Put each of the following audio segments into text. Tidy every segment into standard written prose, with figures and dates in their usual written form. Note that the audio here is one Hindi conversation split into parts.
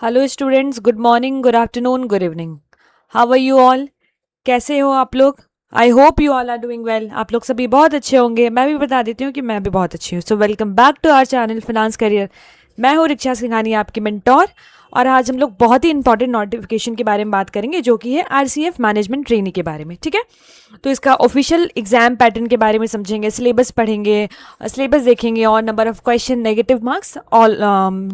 Hello students, good morning, good afternoon, good evening. How are you all? कैसे हो आप लोग? I hope you all are doing well. आप लोग सभी बहुत अच्छे होंगे। मैं भी बता देती हूँ कि मैं भी बहुत अच्छी हूँ। So welcome back to our channel finance career. मैं हूँ रिक्षा सिंघानी, आपकी मेंटोर। और आज हम लोग बहुत ही इंपॉर्टेंट नोटिफिकेशन के बारे में बात करेंगे, जो कि है आरसीएफ मैनेजमेंट ट्रेनी के बारे में। ठीक है, तो इसका ऑफिशियल एग्जाम पैटर्न के बारे में समझेंगे, सिलेबस पढ़ेंगे, सिलेबस देखेंगे और number of question, negative marks, all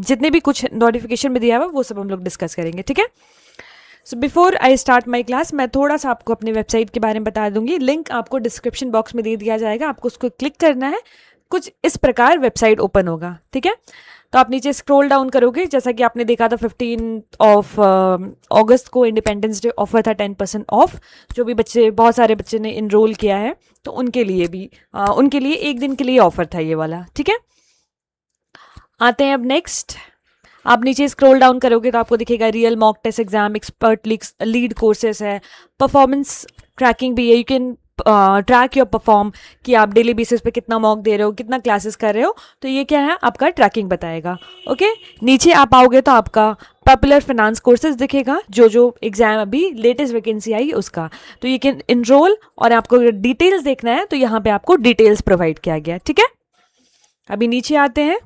जितने भी कुछ नोटिफिकेशन में दिया हुआ वो सब हम लोग डिस्कस करेंगे। ठीक है, so before I start my class, मैं थोड़ा सा आपको अपनी वेबसाइट के बारे में बता दूंगी। लिंक आपको डिस्क्रिप्शन बॉक्स में दे दिया जाएगा, आपको उसको क्लिक करना है। कुछ इस प्रकार वेबसाइट ओपन होगा। ठीक है, तो आप नीचे स्क्रॉल डाउन करोगे, जैसा कि आपने देखा था 15 अगस्त को इंडिपेंडेंस डे ऑफर था 10% ऑफ। जो भी बच्चे, बहुत सारे बच्चे ने इनरोल किया है, तो उनके लिए भी उनके लिए एक दिन के लिए ऑफर था ये वाला। ठीक है, आते हैं अब नेक्स्ट। आप नीचे स्क्रॉल डाउन करोगे तो आपको दिखेगा real mock test exam, expert lead courses है, परफॉर्मेंस ट्रैकिंग भी है। You can track your perform, कि आप डेली बेसिस पे कितना मॉक दे रहे हो, कितना क्लासेस कर रहे हो। तो ये क्या है, आपका ट्रैकिंग बताएगा। ओके, नीचे आप आओगे तो आपका पॉपुलर फाइनेंस कोर्सेज दिखेगा, जो जो एग्जाम अभी लेटेस्ट वैकेंसी आई उसका। तो यू कैन इनरोल, और आपको डिटेल्स देखना है तो यहाँ पे आपको डिटेल्स प्रोवाइड किया गया। ठीक है, अभी नीचे आते हैं।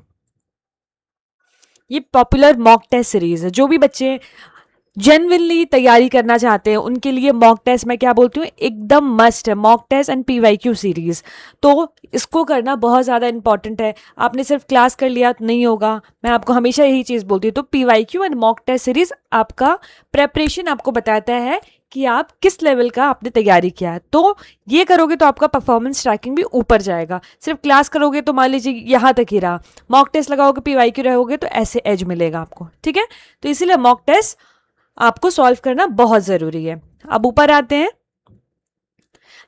ये पॉपुलर मॉक टेस्ट सीरीज है। जो भी बच्चे जेनविनली तैयारी करना चाहते हैं उनके लिए मॉक टेस्ट, मैं क्या बोलती हूँ, एकदम मस्ट है। Mock test and PYQ series, तो इसको करना बहुत ज़्यादा इंपॉर्टेंट है। आपने सिर्फ क्लास कर लिया तो नहीं होगा, मैं आपको हमेशा यही चीज़ बोलती हूँ। तो PYQ and mock test series आपका प्रेपरेशन आपको बताता है कि आप किस लेवल का आपने तैयारी किया है। तो ये करोगे तो आपका परफॉर्मेंस ट्रैकिंग भी ऊपर जाएगा। सिर्फ क्लास करोगे तो मान लीजिए यहाँ तक ही रहा, मॉक टेस्ट लगाओगे, पीवाईक्यू रहोगे, तो ऐसे एज मिलेगा आपको। ठीक है, तो इसीलिए मॉक टेस्ट आपको सॉल्व करना बहुत ज़रूरी है। अब ऊपर आते हैं।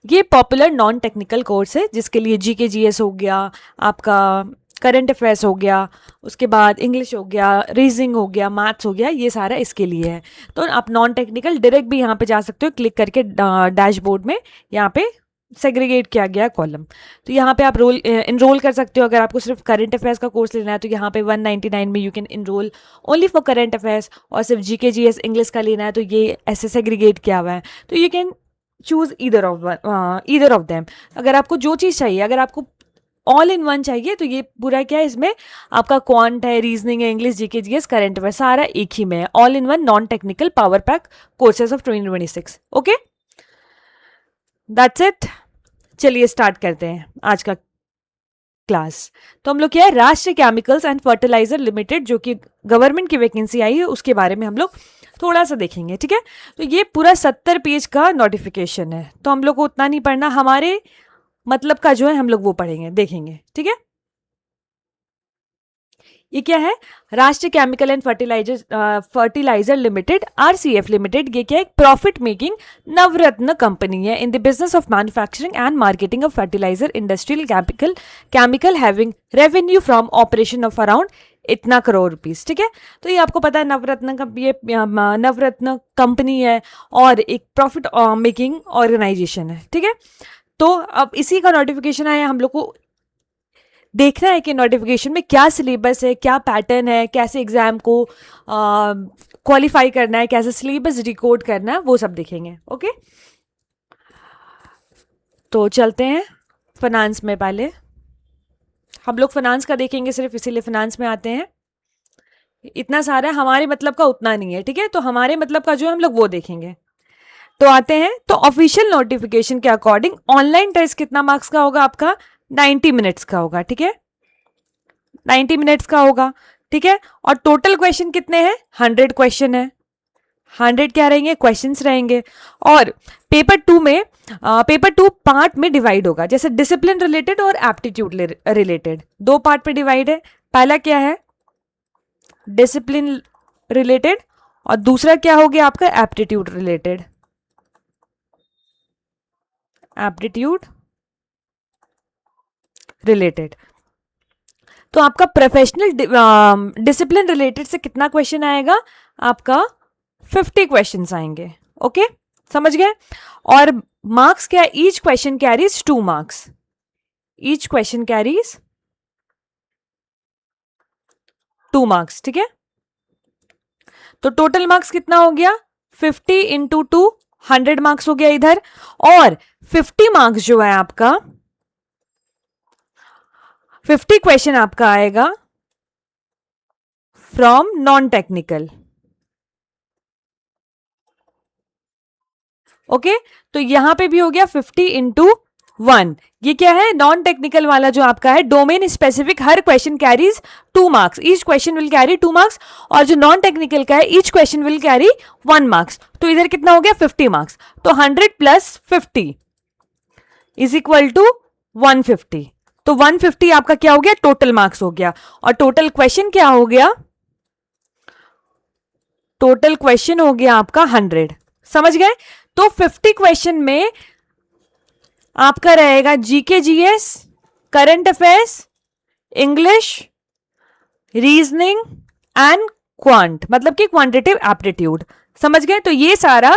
ये पॉपुलर नॉन टेक्निकल कोर्स है, जिसके लिए जीके जीएस हो गया, आपका करंट अफेयर्स हो गया, उसके बाद इंग्लिश हो गया, रीजनिंग हो गया, मैथ्स हो गया, ये सारा इसके लिए है। तो आप नॉन टेक्निकल डायरेक्ट भी यहाँ पे जा सकते हो, क्लिक करके डैशबोर्ड में यहाँ पे सेग्रीगेट किया गया कॉलम। तो यहाँ पे आप इनरोल कर सकते हो। अगर आपको सिर्फ करंट अफेयर्स का कोर्स लेना है तो यहाँ पे 199 में you can enrol only for current affairs, और सिर्फ जीके जीएस इंग्लिश का लेना है तो ये ऐसे सेग्रीगेट किया हुआ है। तो you can choose either of them. अगर आपको जो चीज़ चाहिए, अगर आपको ऑल इन वन चाहिए, तो ये पूरा क्या है, इसमें आपका क्वांट है, रीजनिंग है, English, GK GS, current affair, सारा एक ही में है। All in one non technical power pack courses of 2026। Okay, that's it. चलिए स्टार्ट करते हैं आज का क्लास। तो हम लोग क्या है, राष्ट्रीय केमिकल्स एंड फर्टिलाइजर लिमिटेड, जो कि गवर्नमेंट की वैकेंसी आई है, उसके बारे में हम लोग थोड़ा सा देखेंगे। ठीक है, तो ये पूरा 70 पेज का नोटिफिकेशन है, तो हम लोग को उतना नहीं पढ़ना, हमारे मतलब का जो है हम लोग वो पढ़ेंगे, देखेंगे। ठीक है, ये क्या है, Rashtriya chemical and fertilizer limited, RCF limited. ये क्या है, प्रॉफिट मेकिंग नवरत्न कंपनी है in the business of manufacturing and marketing of fertiliser industrial chemical having revenue from operation of around इतना करोड़ रुपीस। ठीक है, तो ये आपको पता है, नवरत्न का ये नवरत्न कंपनी है और एक प्रॉफिट मेकिंग ऑर्गेनाइजेशन है। ठीक है, तो अब इसी का नोटिफिकेशन आया, हम लोग को देखना है कि नोटिफिकेशन में क्या सिलेबस है, क्या पैटर्न है, कैसे एग्जाम को क्वालिफाई करना है, कैसे सिलेबस डिकोड करना है, वो सब देखेंगे। ओके, तो चलते हैं फाइनेंस में। पहले हम लोग फाइनेंस का देखेंगे, सिर्फ इसीलिए फाइनेंस में आते हैं। इतना सारा हमारे मतलब का उतना नहीं है। ठीक है, तो हमारे मतलब का जो है हम लोग वो देखेंगे। तो आते हैं, तो ऑफिशियल नोटिफिकेशन के अकॉर्डिंग ऑनलाइन टेस्ट कितना मार्क्स का होगा आपका, 90 मिनट्स का होगा। ठीक है, 90 मिनट्स का होगा। ठीक है, और टोटल क्वेश्चन कितने हैं, 100 क्वेश्चन है। 100 क्या रहेंगे, क्वेश्चंस रहेंगे। और पेपर टू पार्ट में डिवाइड होगा, जैसे डिसिप्लिन रिलेटेड और एप्टीट्यूड रिलेटेड, दो पार्ट में डिवाइड है। पहला क्या है, डिसिप्लिन रिलेटेड, और दूसरा क्या हो गया आपका, एप्टीट्यूड रिलेटेड। एप्टीट्यूड रिलेटेड, तो आपका प्रोफेशनल डिसिप्लिन रिलेटेड से कितना क्वेश्चन आएगा, आपका 50 क्वेश्चंस आएंगे। ओके, समझ गए। और मार्क्स क्या, each question carries 2 marks. Each question carries 2 marks. ठीक है, तो टोटल मार्क्स कितना हो गया 50 इंटू 2 100 मार्क्स हो गया इधर, और 50 मार्क्स जो है आपका 50 क्वेश्चन आपका आएगा फ्रॉम नॉन टेक्निकल। ओके, तो यहां पे भी हो गया 50 इंटू 1। ये क्या है, नॉन टेक्निकल वाला जो आपका है domain specific, her question carries 2 marks, each question will carry 2 marks, और जो नॉन टेक्निकल का है each question will carry 1 marks. तो इधर कितना हो गया 50 मार्क्स, तो 100 प्लस 50 इज इक्वल टू 150। तो 150 आपका क्या हो गया, टोटल मार्क्स हो गया, और टोटल क्वेश्चन क्या हो गया, टोटल क्वेश्चन हो गया आपका 100। समझ गए? तो 50 क्वेश्चन में आपका रहेगा GK GS, current affairs, English, reasoning and quant, मतलब कि क्वांटिटेटिव एप्टीट्यूड। समझ गए? तो ये सारा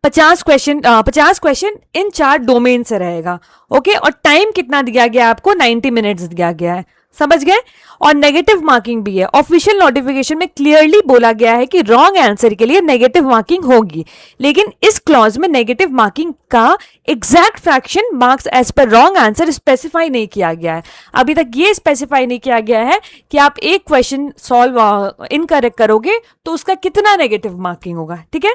50 क्वेश्चन इन 4 डोमेन से रहेगा। ओके, और टाइम कितना दिया गया आपको, 90 मिनट्स दिया गया है। समझ गए? और नेगेटिव मार्किंग भी है। ऑफिशियल नोटिफिकेशन में क्लियरली बोला गया है कि रॉन्ग आंसर के लिए नेगेटिव मार्किंग होगी, लेकिन इस क्लॉज में नेगेटिव मार्किंग का exact fraction marks as per wrong answer specify नहीं किया गया है। अभी तक ये स्पेसिफाई नहीं किया गया है कि आप एक क्वेश्चन सॉल्व इनकरेक्ट करोगे तो उसका कितना नेगेटिव मार्किंग होगा। ठीक है,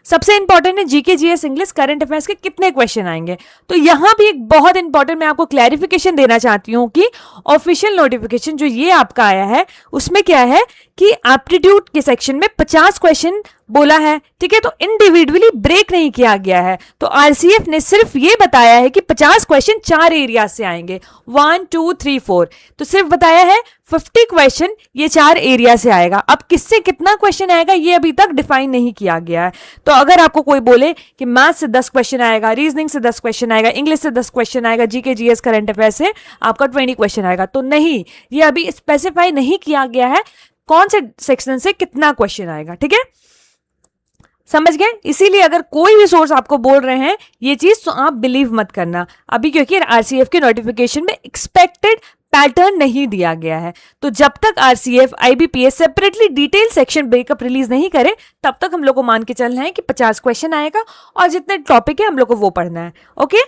सबसे इंपॉर्टेंट है GK GS English current affairs के कितने क्वेश्चन आएंगे। तो यहां भी एक बहुत इंपॉर्टेंट मैं आपको क्लैरिफिकेशन देना चाहती हूं कि ऑफिशियल नोटिफिकेशन जो ये आपका आया है उसमें क्या है कि एप्टीट्यूड के सेक्शन में 50 क्वेश्चन बोला है। ठीक है, तो इंडिविजुअली ब्रेक नहीं किया गया है। तो आरसीएफ ने सिर्फ ये बताया है कि 50 क्वेश्चन 4 एरिया से आएंगे, 1 2 3 4, तो सिर्फ बताया है 50 क्वेश्चन ये 4 एरिया से आएगा। अब किससे कितना क्वेश्चन आएगा ये अभी तक डिफाइन नहीं किया गया है। तो अगर आपको कोई बोले कि मैथ से 10 क्वेश्चन आएगा, रीजनिंग से 10 क्वेश्चन आएगा, इंग्लिश से 10 क्वेश्चन आएगा, जीके जीएस करंट अफेयर से आपका 20 क्वेश्चन आएगा, तो नहीं, ये अभी स्पेसिफाई नहीं किया गया है कौन से सेक्शन से कितना क्वेश्चन आएगा। ठीक है, समझ गए? इसीलिए अगर कोई भी सोर्स आपको बोल रहे हैं ये चीज तो आप बिलीव मत करना अभी, क्योंकि आरसीएफ के नोटिफिकेशन में एक्सपेक्टेड पैटर्न नहीं दिया गया है। तो जब तक RCF IBPS separately detail section breakup release नहीं करे तब तक हम लोग को मान के चलना है कि 50 क्वेश्चन आएगा और जितने टॉपिक है हम लोग को वो पढ़ना है। ओके,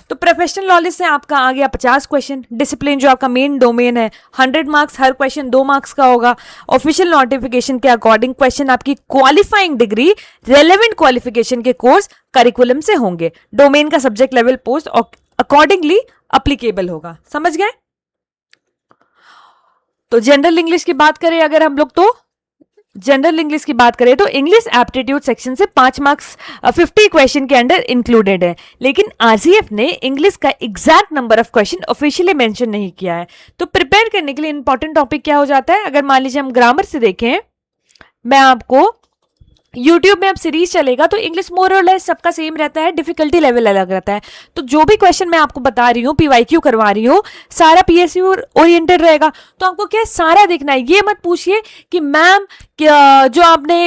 तो प्रोफेशनल नॉलेज से आपका आ गया 50 क्वेश्चन। डिसिप्लिन जो आपका मेन डोमेन है 100 मार्क्स, हर क्वेश्चन 2 मार्क्स का होगा। ऑफिशियल नोटिफिकेशन के अकॉर्डिंग क्वेश्चन आपकी क्वालिफाइंग डिग्री रेलेवेंट क्वालिफिकेशन के कोर्स करिकुलम से होंगे। डोमेन का subject level post accordingly applicable होगा। समझ गए? तो जनरल इंग्लिश की बात करें अगर हम लोग, तो जनरल इंग्लिश की बात करें तो इंग्लिश एप्टीट्यूड सेक्शन से 5 मार्क्स 50 क्वेश्चन के अंडर इंक्लूडेड है, लेकिन आरसीएफ ने इंग्लिश का exact number of question officially mention नहीं किया है। तो प्रिपेयर करने के लिए इंपॉर्टेंट टॉपिक क्या हो जाता है, अगर मान लीजिए हम ग्रामर से देखें, मैं आपको YouTube में अब सीरीज चलेगा तो इंग्लिश मोर और लेस सबका सेम रहता है, डिफिकल्टी लेवल अलग रहता है। तो जो भी क्वेश्चन मैं आपको बता रही हूँ, पीवाईक्यू करवा रही हूँ, सारा पीएसयू ओरिएंटेड रहेगा। तो आपको क्या सारा देखना है, ये मत पूछिए कि मैम जो आपने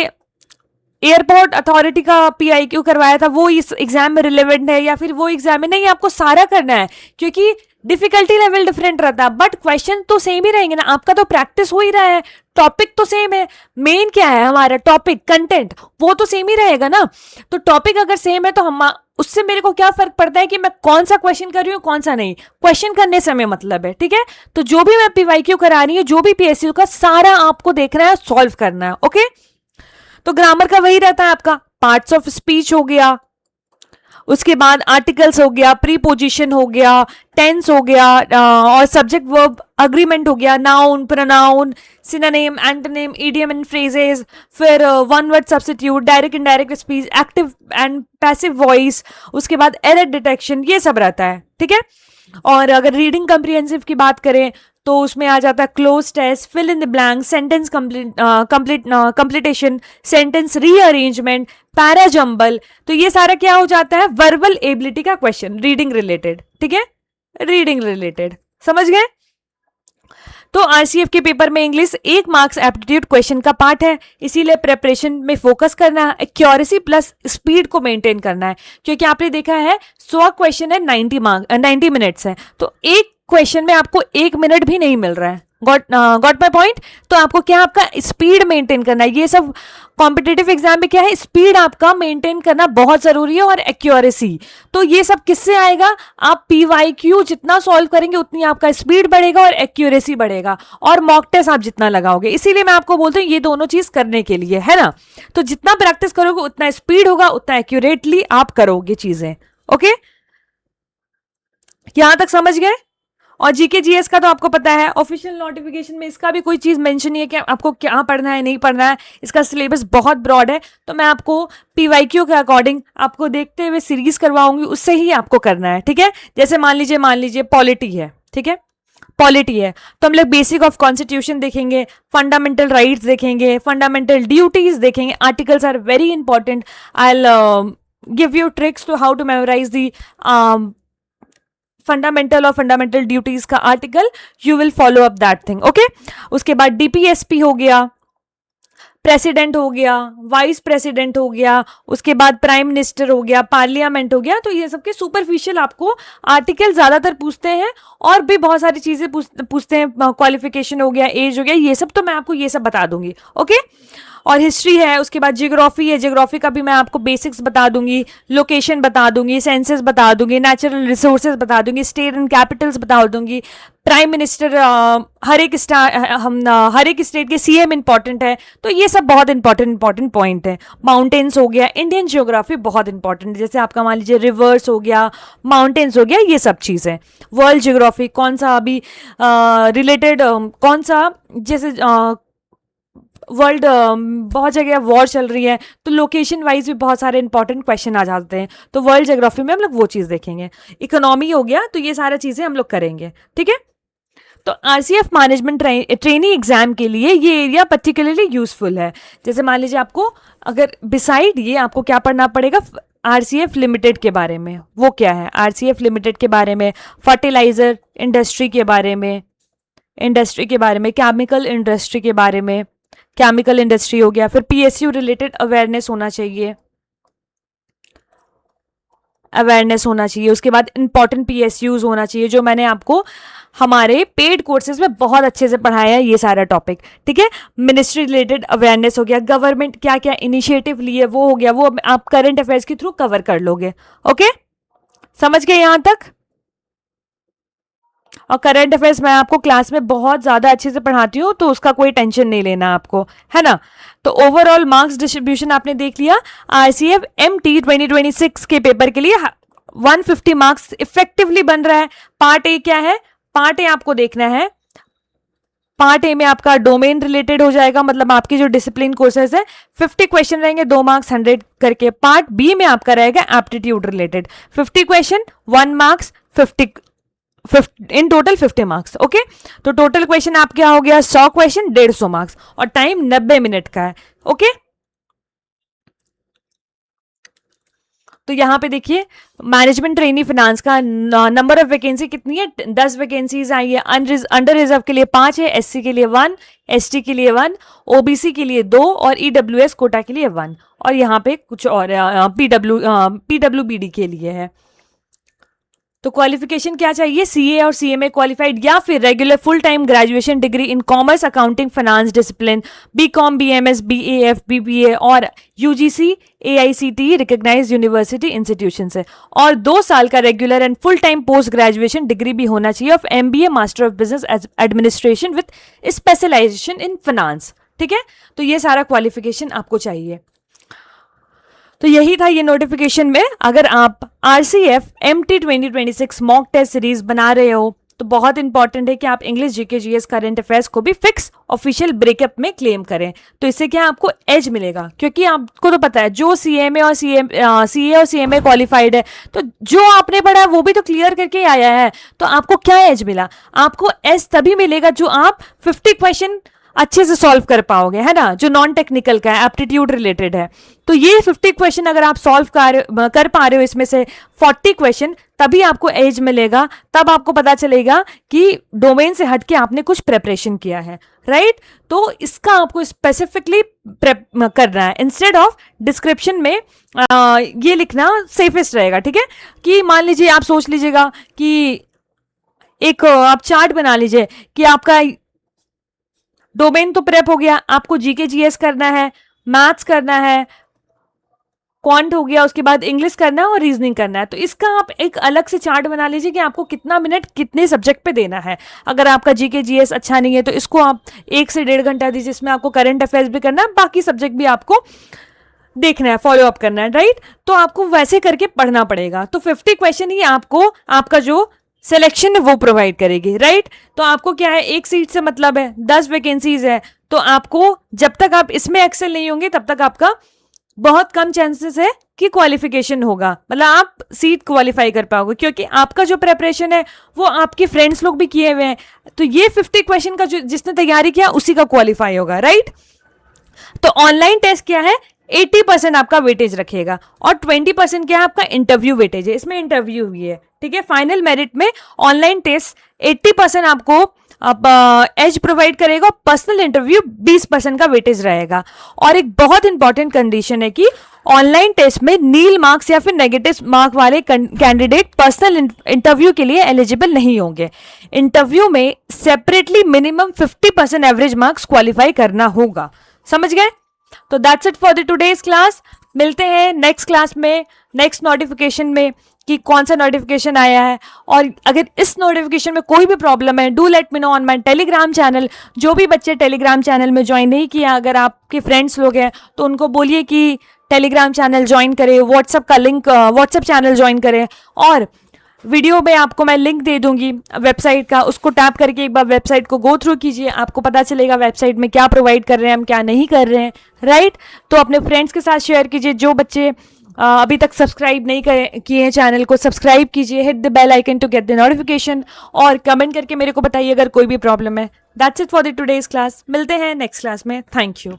एयरपोर्ट अथॉरिटी का पीआईक्यू करवाया था वो इस एग्जाम में रिलेवेंट है या फिर वो एग्जाम में नहीं। आपको सारा करना है क्योंकि डिफिकल्टी लेवल डिफरेंट रहता है, बट क्वेश्चन तो सेम ही रहेंगे ना। आपका तो प्रैक्टिस हो ही रहा है, टॉपिक तो सेम है, मेन क्या है हमारा टॉपिक कंटेंट, वो तो सेम ही रहेगा ना। तो टॉपिक अगर सेम है तो हम उससे मेरे को क्या फर्क पड़ता है कि मैं कौन सा क्वेश्चन कर रही हूँ कौन सा नहीं, क्वेश्चन करने से हमें मतलब है। ठीक है, तो जो भी मैं पीवाईक्यू करा रही हूँ, जो भी पीएसयू का, सारा आपको देखना है, सॉल्व करना है। ओके, तो ग्रामर का वही रहता है आपका, पार्ट्स ऑफ स्पीच हो गया, उसके बाद आर्टिकल्स हो गया, प्रीपोजिशन हो गया, टेंस हो गया, और सब्जेक्ट वर्ब अग्रीमेंट हो गया, noun, pronoun, synonym, antonym, idiom and phrases, फिर one word substitute, direct indirect speech, active and passive voice, उसके बाद एरर डिटेक्शन, ये सब रहता है। ठीक है, और अगर रीडिंग कॉम्प्रिहेंसिव की बात करें तो उसमें आ जाता है cloze test, fill in the blank, sentence completion, sentence rearrangement, para jumble. तो ये सारा क्या हो जाता है, वर्बल एबिलिटी का क्वेश्चन, रीडिंग रिलेटेड। ठीक है, रीडिंग रिलेटेड, समझ गए? तो आरसीएफ के पेपर में इंग्लिश 1 मार्क्स एप्टीट्यूड क्वेश्चन का पार्ट है, इसीलिए प्रिपरेशन में फोकस करना है, एक्यूरेसी प्लस स्पीड को मेंटेन करना है, क्योंकि आपने देखा है 100 क्वेश्चन है, 90 मिनट्स है, तो एक क्वेश्चन में आपको 1 मिनट भी नहीं मिल रहा है। Got my point. तो आपको क्या, आपका स्पीड मेंटेन करना है। ये सब कॉम्पिटेटिव एग्जाम में क्या है, स्पीड आपका मेंटेन करना बहुत जरूरी है, और एक्यूरेसी। तो ये सब किससे आएगा, आप पीवाईक्यू जितना सॉल्व करेंगे उतनी आपका स्पीड बढ़ेगा और एक्यूरेसी बढ़ेगा, और मॉक टेस्ट आप जितना लगाओगे। इसीलिए मैं आपको बोलती हूँ ये दोनों चीज करने के लिए, है ना। तो जितना प्रैक्टिस करोगे उतना स्पीड होगा, उतना एक्यूरेटली आप करोगे चीजें। ओके, यहां तक समझ गए। और जीके जीएस का तो आपको पता है, ऑफिशियल नोटिफिकेशन में इसका भी कोई चीज मेंशन नहीं है कि आपको क्या पढ़ना है नहीं पढ़ना है। इसका सिलेबस बहुत ब्रॉड है, तो मैं आपको पीवाईक्यू के अकॉर्डिंग आपको देखते हुए सीरीज करवाऊंगी, उससे ही आपको करना है, ठीक है। जैसे मान लीजिए पॉलिटी है, ठीक है, पॉलिटी है, तो हम लोग बेसिक ऑफ कॉन्स्टिट्यूशन देखेंगे, फंडामेंटल राइट्स देखेंगे, फंडामेंटल ड्यूटीज देखेंगे। Articles are very important. I give you tricks to how to memorise the fundamental और फंडामेंटल ड्यूटीज का article, you will follow up that thing. Okay, उसके बाद डीपीएसपी हो गया, प्रेसिडेंट हो गया, वाइस प्रेसिडेंट हो गया, उसके बाद प्राइम मिनिस्टर हो गया, पार्लियामेंट हो गया। तो ये सबके सुपरफिशियल आपको आर्टिकल ज्यादातर पूछते हैं, और भी बहुत सारी चीजें पूछते हैं, क्वालिफिकेशन हो गया, एज हो गया, ये सब तो मैं आपको ये सब बता दूंगी। ओके, और हिस्ट्री है, उसके बाद जियोग्राफी है, जियोग्राफी का भी मैं आपको बेसिक्स बता दूंगी, लोकेशन बता दूंगी, सेंसस बता दूंगी, नेचुरल रिसोर्सेज बता दूंगी, स्टेट एंड कैपिटल्स बता दूंगी, प्राइम मिनिस्टर, हर एक स्टेट के सीएम इंपॉर्टेंट है। तो ये सब बहुत इंपॉर्टेंट पॉइंट है। माउंटेन्स हो गया, इंडियन जियोग्राफी बहुत इंपॉर्टेंट है, जैसे आपका मान लीजिए रिवर्स हो गया, माउंटेन्स हो गया, ये सब चीजें। वर्ल्ड जियोग्राफी कौन सा अभी रिलेटेड, कौन सा, जैसे वर्ल्ड बहुत जगह वॉर चल रही है, तो लोकेशन वाइज भी बहुत सारे इंपॉर्टेंट क्वेश्चन आ जाते हैं, तो वर्ल्ड ज्योग्राफी में हम लोग वो चीज़ देखेंगे। इकोनॉमी हो गया, तो ये सारी चीज़ें हम लोग करेंगे, ठीक है। तो आरसीएफ मैनेजमेंट ट्रेनी एग्जाम के लिए ये एरिया पर्टिकुलरली यूजफुल है। जैसे मान लीजिए आपको अगर बिसाइड ये आपको क्या पढ़ना पड़ेगा, आरसीएफ लिमिटेड के बारे में, वो क्या है, आरसीएफ लिमिटेड के बारे में, फर्टिलाइजर इंडस्ट्री के बारे में, केमिकल इंडस्ट्री के बारे में, केमिकल इंडस्ट्री हो गया, फिर पीएसयू रिलेटेड अवेयरनेस होना चाहिए, उसके बाद इंपॉर्टेंट पीएसयूज होना चाहिए, जो मैंने आपको हमारे पेड कोर्सेज में बहुत अच्छे से पढ़ाया है ये सारा टॉपिक, ठीक है। मिनिस्ट्री रिलेटेड अवेयरनेस हो गया, गवर्नमेंट क्या क्या इनिशिएटिव लिए वो हो गया, वो आप करंट अफेयर्स के थ्रू कवर कर लोगे। ओके, समझ गए यहां तक। और करंट अफेयर्स मैं आपको क्लास में बहुत ज्यादा अच्छे से पढ़ाती हूँ, तो उसका कोई टेंशन नहीं लेना आपको, है ना। तो ओवरऑल मार्क्स डिस्ट्रीब्यूशन आपने देख लिया। आरसीएफ एमटी 2026 के पेपर के लिए 150 मार्क्स इफेक्टिवली बन रहा है। पार्ट ए क्या है, पार्ट ए आपको देखना है, पार्ट ए में आपका डोमेन रिलेटेड हो जाएगा, मतलब आपकी जो डिसिप्लिन कोर्सेज है, 50 क्वेश्चन रहेंगे, 2 मार्क्स 100 करके। पार्ट बी में आपका रहेगा aptitude related, 50 question 1 marks 50, in total 50 marks. Okay, तो टोटल क्वेश्चन आप क्या हो गया, 100 क्वेश्चन 150 मार्क्स, और टाइम 90 मिनट का है। ओके, तो यहां पे देखिए मैनेजमेंट ट्रेनी फाइनेंस का नंबर ऑफ वैकेंसी कितनी है, 10 वैकेंसीज आई है। अंडर रिजर्व के लिए 5 है, एससी के लिए 1, एसटी के लिए 1, ओबीसी के लिए 2, और ईडब्ल्यूएस कोटा के लिए 1, और यहाँ पे कुछ और पीडब्ल्यूबीडी के लिए है। तो क्वालिफिकेशन क्या चाहिए, सीए और सीएमए क्वालिफाइड, या फिर regular full time graduation degree in commerce, accounting, finance discipline, BCom, BMS, BAF, BBA, और UGC AICTE recognised university institution से, और 2 साल का regular and full time post graduation degree भी होना चाहिए of MBA, master of business administration with specialisation in finance, ठीक है। तो ये सारा क्वालिफिकेशन आपको चाहिए। तो यही था ये नोटिफिकेशन में। अगर आप RCF MT 2026 mock test series बना रहे हो, तो बहुत इंपॉर्टेंट है कि आप English, GK, GS, current affairs को भी फिक्स ऑफिशियल ब्रेकअप में क्लेम करें। तो इससे क्या आपको एज मिलेगा, क्योंकि आपको तो पता है जो सीएमए और सीए और सीएमए क्वालिफाइड है, तो जो आपने पढ़ा है वो भी तो क्लियर करके आया है, तो आपको क्या एज मिला, आपको एज तभी मिलेगा जो आप 50 क्वेश्चन अच्छे से सॉल्व कर पाओगे, है ना, जो नॉन टेक्निकल का है, एप्टीट्यूड रिलेटेड है। तो ये 50 क्वेश्चन अगर आप सॉल्व कर पा रहे हो, इसमें से 40 क्वेश्चन, तभी आपको एज मिलेगा, तब आपको पता चलेगा कि डोमेन से हट के आपने कुछ प्रेपरेशन किया है, राइट। तो इसका आपको स्पेसिफिकली करना है, इंस्टेड ऑफ डिस्क्रिप्शन में ये लिखना सेफेस्ट रहेगा, ठीक है। कि मान लीजिए आप सोच लीजिएगा कि एक आप चार्ट बना लीजिए कि आपका डोमेन तो प्रेप हो गया, आपको जीके जीएस करना है, मैथ्स करना है, क्वांट हो गया, उसके बाद इंग्लिश करना है और रीजनिंग करना है। तो इसका आप एक अलग से चार्ट बना लीजिए कि आपको कितना मिनट कितने सब्जेक्ट पे देना है। अगर आपका जीके जीएस अच्छा नहीं है तो इसको आप 1 से 1.5 घंटा दीजिए, इसमें आपको करंट अफेयर्स भी करना है, बाकी सब्जेक्ट भी आपको देखना है, फॉलो अप करना है, राइट। तो आपको वैसे करके पढ़ना पड़ेगा। तो 50 क्वेश्चन ही आपको आपका जो सिलेक्शन है वो प्रोवाइड करेगी, राइट। तो आपको क्या है, एक सीट से मतलब है 10 वैकेंसीज है, तो आपको जब तक आप इसमें एक्सेल नहीं होंगे तब तक आपका बहुत कम चांसेस है कि क्वालिफिकेशन होगा, मतलब आप सीट क्वालिफाई कर पाओगे, क्योंकि आपका जो प्रेपरेशन है वो आपके फ्रेंड्स लोग भी किए हुए हैं। तो ये 50 क्वेश्चन का जो जिसने तैयारी किया उसी का क्वालिफाई होगा, राइट। तो ऑनलाइन टेस्ट क्या है, 80% आपका वेटेज रखेगा और 20% क्या है आपका इंटरव्यू वेटेज है, इसमें इंटरव्यू भी है, ठीक है। फाइनल मेरिट में ऑनलाइन टेस्ट 80% आपको अब एज प्रोवाइड करेगा, पर्सनल इंटरव्यू 20% का वेटेज रहेगा। और एक बहुत इंपॉर्टेंट कंडीशन है कि ऑनलाइन टेस्ट में नील मार्क्स या फिर नेगेटिव मार्क वाले कैंडिडेट पर्सनल इंटरव्यू के लिए एलिजिबल नहीं होंगे। इंटरव्यू में separately minimum 50% average marks qualify करना होगा, समझ गए। तो that's it for the today's class. मिलते हैं नेक्स्ट क्लास में, नेक्स्ट नोटिफिकेशन में कि कौन सा नोटिफिकेशन आया है। और अगर इस नोटिफिकेशन में कोई भी प्रॉब्लम है, do let me know on my Telegram channel. जो भी बच्चे टेलीग्राम चैनल में ज्वाइन नहीं किया, अगर आपके फ्रेंड्स लोग हैं तो उनको बोलिए कि टेलीग्राम चैनल ज्वाइन करें, व्हाट्सएप का लिंक, व्हाट्सएप चैनल ज्वाइन करें। और वीडियो में आपको मैं लिंक दे दूंगी वेबसाइट का, उसको टैप करके एक बार वेबसाइट को गो थ्रू कीजिए, आपको पता चलेगा वेबसाइट में क्या प्रोवाइड कर रहे हैं हम, क्या नहीं कर रहे हैं, राइट। तो अपने फ्रेंड्स के साथ शेयर कीजिए। जो बच्चे अभी तक सब्सक्राइब नहीं किए हैं चैनल को, सब्सक्राइब कीजिए, hit the bell icon to get the notification, और कमेंट करके मेरे को बताइए अगर कोई भी प्रॉब्लम है। That's it for the today's class. मिलते हैं नेक्स्ट क्लास में। Thank you.